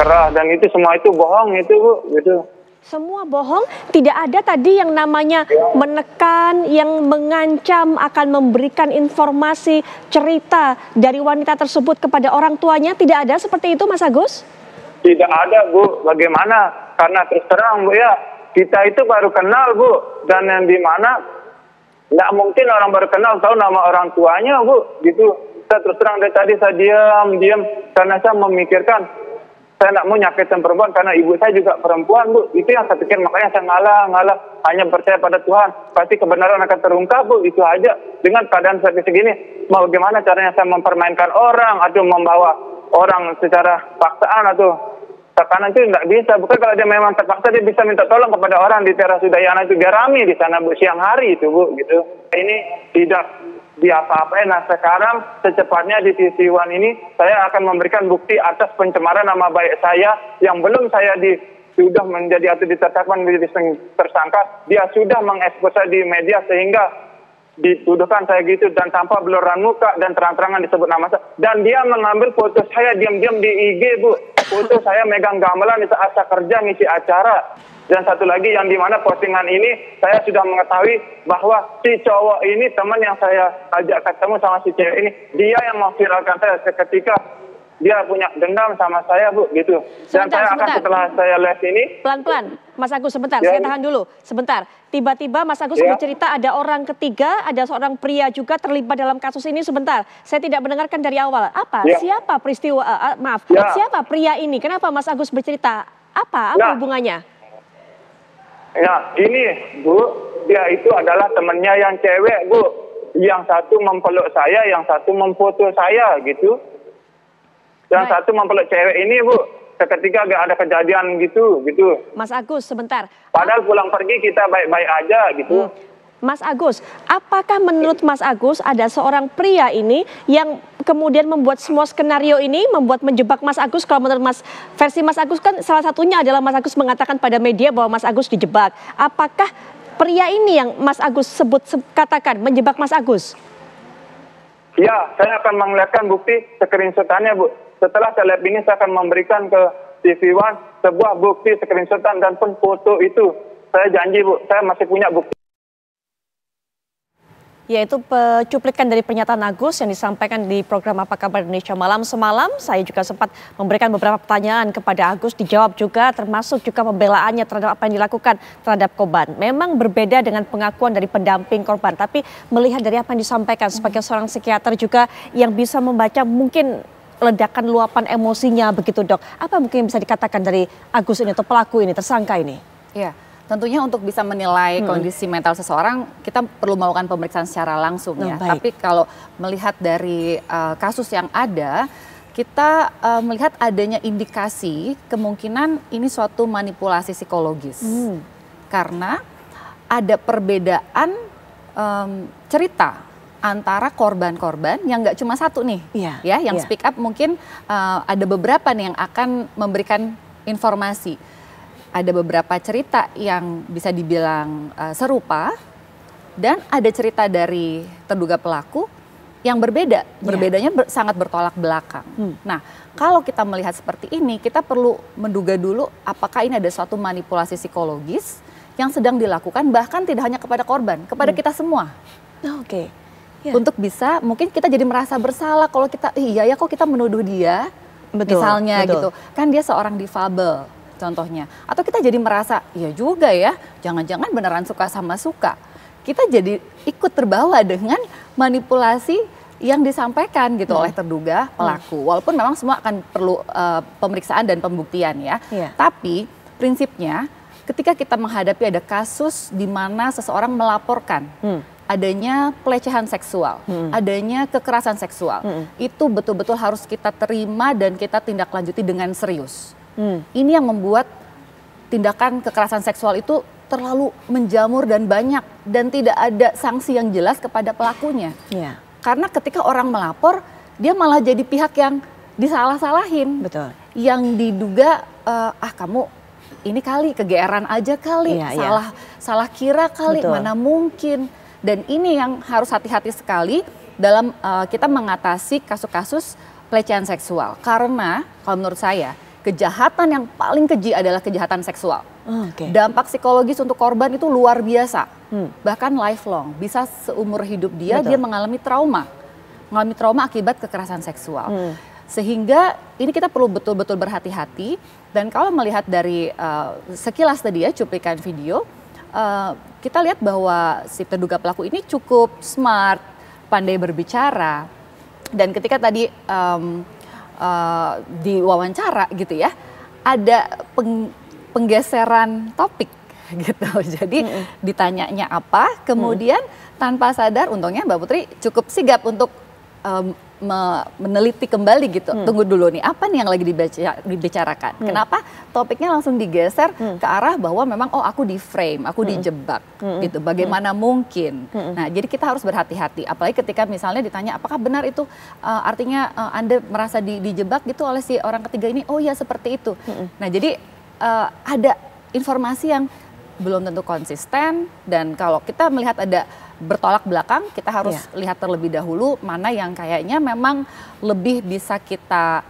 keras, dan itu semua itu bohong itu Bu, gitu. Semua bohong, tidak ada tadi yang namanya menekan, yang mengancam akan memberikan informasi, cerita dari wanita tersebut kepada orang tuanya, tidak ada seperti itu Mas Agus? Tidak ada Bu, bagaimana? Karena terus terang Bu ya, kita itu baru kenal Bu, dan yang di mana nggak mungkin orang baru kenal tahu nama orang tuanya Bu, gitu. Saya terus terang dari tadi saya diam karena saya memikirkan saya nggak mau nyakitin perempuan karena ibu saya juga perempuan Bu. Itu yang saya pikir, makanya saya ngalah, hanya percaya pada Tuhan. Pasti kebenaran akan terungkap Bu, itu aja. Dengan keadaan seperti segini, mau bagaimana caranya saya mempermainkan orang atau membawa orang secara paksaan atau tekanan itu nggak bisa. Bukan kalau dia memang terpaksa dia bisa minta tolong kepada orang di teras Udayana itu, dia rame di sana Bu, siang hari itu Bu, gitu. Ini tidak diapa-apain. Nah sekarang secepatnya di TV One ini saya akan memberikan bukti atas pencemaran nama baik saya yang belum saya sudah menjadi atau ditetapkan menjadi tersangka. Dia sudah mengekspos saya di media sehingga dituduhkan saya gitu, dan tanpa beluran muka dan terang-terangan disebut nama saya. Dan dia mengambil foto saya diam-diam di IG Bu, foto saya megang gamelan di saat saya kerja ngisi acara. Dan satu lagi yang dimana postingan ini saya sudah mengetahui bahwa si cowok ini, teman yang saya ajak ketemu sama si cewek ini, dia yang memviralkan saya ketika dia punya dendam sama saya Bu, gitu. Dan saya akan setelah saya live ini pelan-pelan Mas Agus, sebentar, saya tahan dulu sebentar. Tiba-tiba Mas Agus bercerita ada orang ketiga, ada seorang pria juga terlibat dalam kasus ini. Sebentar, saya tidak mendengarkan dari awal. Apa? Siapa peristiwa? Siapa pria ini? Kenapa Mas Agus bercerita? Apa hubungannya? Ya, ini Bu, dia itu adalah temannya yang cewek Bu. Yang satu mempeluk saya, yang satu memfoto saya gitu. Yang satu mempeluk cewek ini Bu, seketika gak ada kejadian gitu. Mas Agus, sebentar. Padahal pulang pergi kita baik-baik aja gitu. Mas Agus, apakah menurut Mas Agus ada seorang pria ini yang kemudian membuat semua skenario ini, membuat menjebak Mas Agus? Kalau menurut versi Mas Agus kan salah satunya adalah Mas Agus mengatakan pada media bahwa Mas Agus dijebak. Apakah pria ini yang Mas Agus katakan menjebak Mas Agus? Ya, saya akan menglihatkan bukti screenshotannya Bu. Setelah saya live ini saya akan memberikan ke TV One sebuah bukti screenshotan dan pun foto itu. Saya janji Bu, saya masih punya bukti. Yaitu cuplikan dari pernyataan Agus yang disampaikan di program Apa Kabar Indonesia Malam semalam. Saya juga sempat memberikan beberapa pertanyaan kepada Agus, dijawab juga, termasuk juga pembelaannya terhadap apa yang dilakukan terhadap korban. Memang berbeda dengan pengakuan dari pendamping korban, tapi melihat dari apa yang disampaikan sebagai seorang psikiater juga yang bisa membaca mungkin ledakan luapan emosinya begitu Dok. Apa mungkin bisa dikatakan dari Agus ini atau pelaku ini, tersangka ini? Ya. Tentunya untuk bisa menilai kondisi mental seseorang, kita perlu melakukan pemeriksaan secara langsung ya. Tapi kalau melihat dari kasus yang ada, kita melihat adanya indikasi kemungkinan ini suatu manipulasi psikologis. Karena ada perbedaan cerita antara korban-korban yang nggak cuma satu nih. Yang speak up mungkin ada beberapa nih yang akan memberikan informasi. Ada beberapa cerita yang bisa dibilang serupa dan ada cerita dari terduga pelaku yang berbeda. Berbedanya sangat bertolak belakang. Nah, kalau kita melihat seperti ini, kita perlu menduga dulu apakah ini ada suatu manipulasi psikologis yang sedang dilakukan bahkan tidak hanya kepada korban, kepada kita semua. Untuk bisa mungkin kita jadi merasa bersalah kalau kita, iya ya kok kita menuduh dia, misalnya gitu. Kan dia seorang difabel. Contohnya, atau kita jadi merasa, ya juga ya, jangan-jangan beneran suka sama suka. Kita jadi ikut terbawa dengan manipulasi yang disampaikan gitu oleh terduga pelaku. Walaupun memang semua akan perlu pemeriksaan dan pembuktian ya. Tapi prinsipnya ketika kita menghadapi ada kasus di mana seseorang melaporkan adanya pelecehan seksual, adanya kekerasan seksual, itu betul-betul harus kita terima dan kita tindak lanjuti dengan serius. Ini yang membuat tindakan kekerasan seksual itu terlalu menjamur dan banyak dan tidak ada sanksi yang jelas kepada pelakunya. Karena ketika orang melapor, dia malah jadi pihak yang disalah-salahin. Yang diduga, kamu ini kali kegeeran aja kali, salah kira kali, mana mungkin. Dan ini yang harus hati-hati sekali dalam kita mengatasi kasus-kasus pelecehan seksual. Karena kalau menurut saya, kejahatan yang paling keji adalah kejahatan seksual. Okay. Dampak psikologis untuk korban itu luar biasa, bahkan lifelong, bisa seumur hidup dia mengalami trauma akibat kekerasan seksual. Sehingga ini kita perlu betul-betul berhati-hati, dan kalau melihat dari sekilas tadi ya cuplikan video, kita lihat bahwa si terduga pelaku ini cukup smart, pandai berbicara, dan ketika tadi diwawancara gitu ya, ada penggeseran topik gitu. Jadi ditanyanya apa, kemudian tanpa sadar, untungnya Mbak Putri cukup sigap untuk meneliti kembali gitu. Tunggu dulu nih, apa nih yang lagi dibicarakan? Kenapa topiknya langsung digeser ke arah bahwa memang aku di frame, aku dijebak gitu. Bagaimana mungkin? Nah, jadi kita harus berhati-hati. Apalagi ketika misalnya ditanya apakah benar itu artinya Anda merasa dijebak gitu oleh si orang ketiga ini? Oh ya, seperti itu. Nah, jadi ada informasi yang belum tentu konsisten, dan kalau kita melihat ada bertolak belakang, kita harus lihat terlebih dahulu mana yang kayaknya memang lebih bisa kita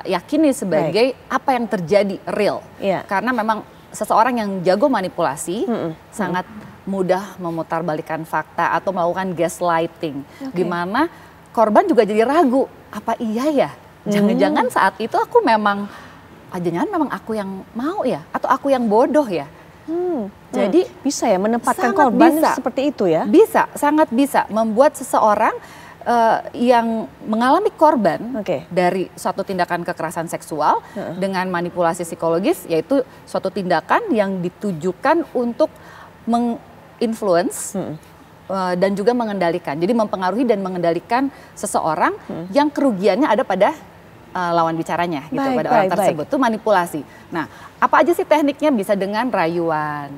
yakini sebagai apa yang terjadi real. Karena memang seseorang yang jago manipulasi sangat mudah memutarbalikkan fakta atau melakukan gaslighting, di mana korban juga jadi ragu, apa iya ya? Jangan-jangan saat itu aku memang, jangan memang aku yang mau ya, atau aku yang bodoh ya. Jadi bisa ya menempatkan korban seperti itu ya? Bisa, sangat bisa membuat seseorang yang mengalami korban dari suatu tindakan kekerasan seksual dengan manipulasi psikologis, yaitu suatu tindakan yang ditujukan untuk menginfluence dan juga mengendalikan. Jadi mempengaruhi dan mengendalikan seseorang yang kerugiannya ada pada lawan bicaranya gitu, pada orang tersebut. Itu manipulasi. Nah, apa aja sih tekniknya? Bisa dengan rayuan,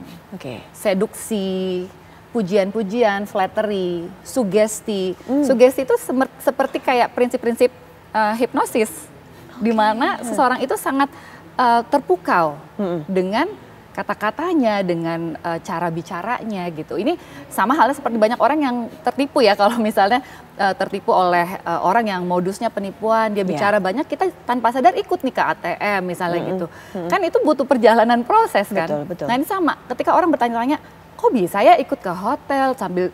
seduksi, pujian-pujian, flattery, sugesti. Sugesti itu seperti kayak prinsip-prinsip hipnosis, di mana seseorang itu sangat terpukau dengan kata-katanya, dengan cara bicaranya gitu. Ini sama halnya seperti banyak orang yang tertipu ya, kalau misalnya tertipu oleh orang yang modusnya penipuan, dia bicara banyak, kita tanpa sadar ikut nih ke ATM misalnya gitu. Kan itu butuh perjalanan proses kan. Betul. Nah ini sama, ketika orang bertanya-tanya, kok bisa ya ikut ke hotel sambil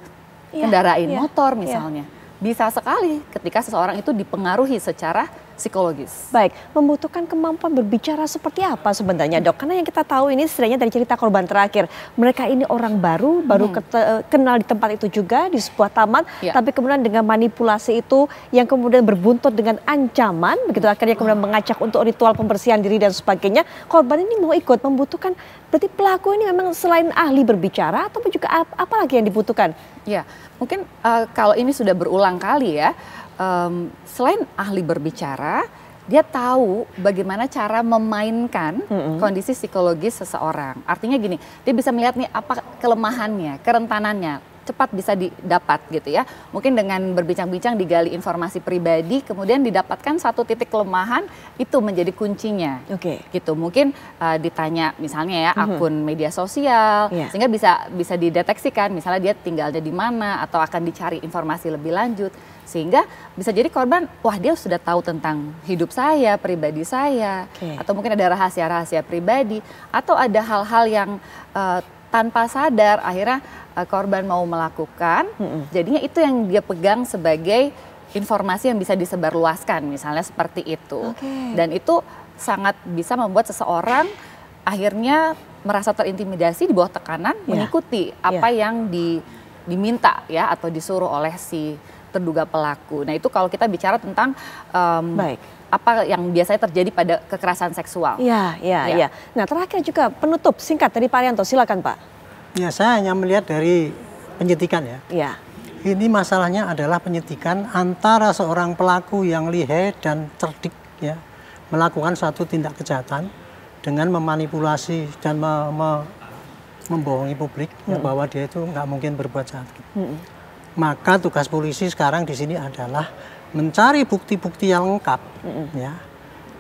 kendarain motor misalnya. Bisa sekali ketika seseorang itu dipengaruhi secara psikologis. Baik, membutuhkan kemampuan berbicara seperti apa sebenarnya, Dok? Karena yang kita tahu ini setidaknya dari cerita korban terakhir, mereka ini orang baru kenal di tempat itu juga, di sebuah taman, tapi kemudian dengan manipulasi itu yang kemudian berbuntut dengan ancaman, begitu akhirnya kemudian mengajak untuk ritual pembersihan diri dan sebagainya. Korban ini mau ikut, membutuhkan, berarti pelaku ini memang selain ahli berbicara, ataupun juga apa lagi yang dibutuhkan? Ya, mungkin kalau ini sudah berulang kali ya, selain ahli berbicara, dia tahu bagaimana cara memainkan kondisi psikologis seseorang. Artinya gini, dia bisa melihat nih apa kelemahannya, kerentanannya, cepat bisa didapat gitu ya. Mungkin dengan berbincang-bincang digali informasi pribadi, kemudian didapatkan satu titik kelemahan, itu menjadi kuncinya. Gitu. Mungkin ditanya misalnya ya akun media sosial, sehingga bisa dideteksikan misalnya dia tinggalnya di mana, atau akan dicari informasi lebih lanjut. Sehingga bisa jadi korban, wah dia sudah tahu tentang hidup saya, pribadi saya, atau mungkin ada rahasia-rahasia pribadi, atau ada hal-hal yang tanpa sadar akhirnya korban mau melakukan, jadinya itu yang dia pegang sebagai informasi yang bisa disebarluaskan, misalnya seperti itu. Dan itu sangat bisa membuat seseorang akhirnya merasa terintimidasi di bawah tekanan, mengikuti apa yang diminta ya, atau disuruh oleh si terduga pelaku. Nah itu kalau kita bicara tentang apa yang biasanya terjadi pada kekerasan seksual. Iya. Nah terakhir juga penutup singkat dari Pak Arianto, silakan Pak. Ya, saya hanya melihat dari penyidikan ya. Ini masalahnya adalah penyidikan antara seorang pelaku yang lihai dan cerdik ya, melakukan suatu tindak kejahatan dengan memanipulasi dan membohongi publik ya, bahwa dia itu nggak mungkin berbuat jahat. Maka tugas polisi sekarang di sini adalah mencari bukti-bukti yang lengkap, ya,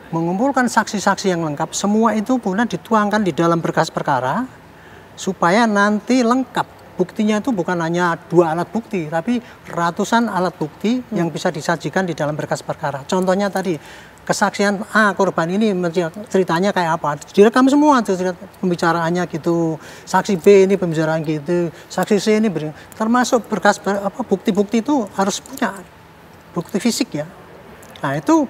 mengumpulkan saksi-saksi yang lengkap. Semua itu kemudian dituangkan di dalam berkas perkara supaya nanti lengkap. Buktinya itu bukan hanya 2 alat bukti, tapi ratusan alat bukti yang bisa disajikan di dalam berkas perkara. Contohnya tadi kesaksian korban ini ceritanya kayak apa, direkam semua tuh pembicaraannya gitu, saksi B ini pembicaraan gitu, saksi C ini termasuk berkas bukti-bukti itu harus punya bukti fisik ya. Nah itu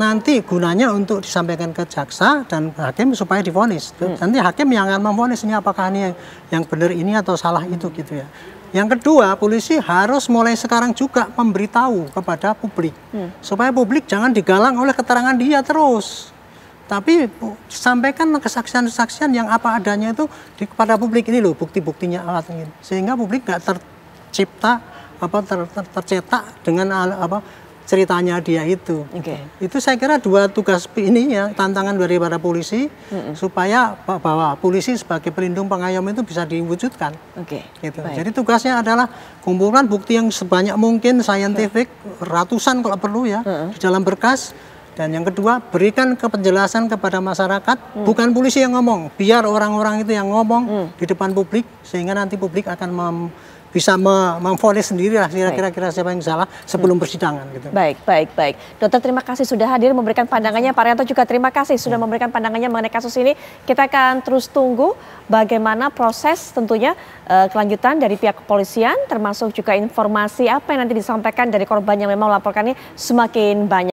nanti gunanya untuk disampaikan ke jaksa dan hakim supaya divonis. Nanti hakim yang akan memvonis ini apakah ini yang benar ini atau salah itu gitu ya. Yang kedua, polisi harus mulai sekarang juga memberitahu kepada publik. Supaya publik jangan digalang oleh keterangan dia terus. Tapi sampaikan kesaksian-kesaksian yang apa adanya itu kepada publik, ini loh bukti-buktinya. Sehingga publik nggak tercipta, tercetak dengan ceritanya dia itu. Itu saya kira dua tugas ini ya, tantangan dari para polisi supaya bahwa polisi sebagai pelindung pengayom itu bisa diwujudkan. Gitu. Jadi tugasnya adalah kumpulkan bukti yang sebanyak mungkin, scientific, ratusan kalau perlu ya, di dalam berkas. Dan yang kedua, berikan penjelasan kepada masyarakat, bukan polisi yang ngomong, biar orang-orang itu yang ngomong di depan publik, sehingga nanti publik akan bisa memvonis sendiri lah kira-kira siapa yang salah sebelum persidangan gitu. Baik. Dokter terima kasih sudah hadir memberikan pandangannya. Pak Rianto juga terima kasih sudah memberikan pandangannya mengenai kasus ini. Kita akan terus tunggu bagaimana proses tentunya kelanjutan dari pihak kepolisian, termasuk juga informasi apa yang nanti disampaikan dari korban yang memang melaporkan ini semakin banyak.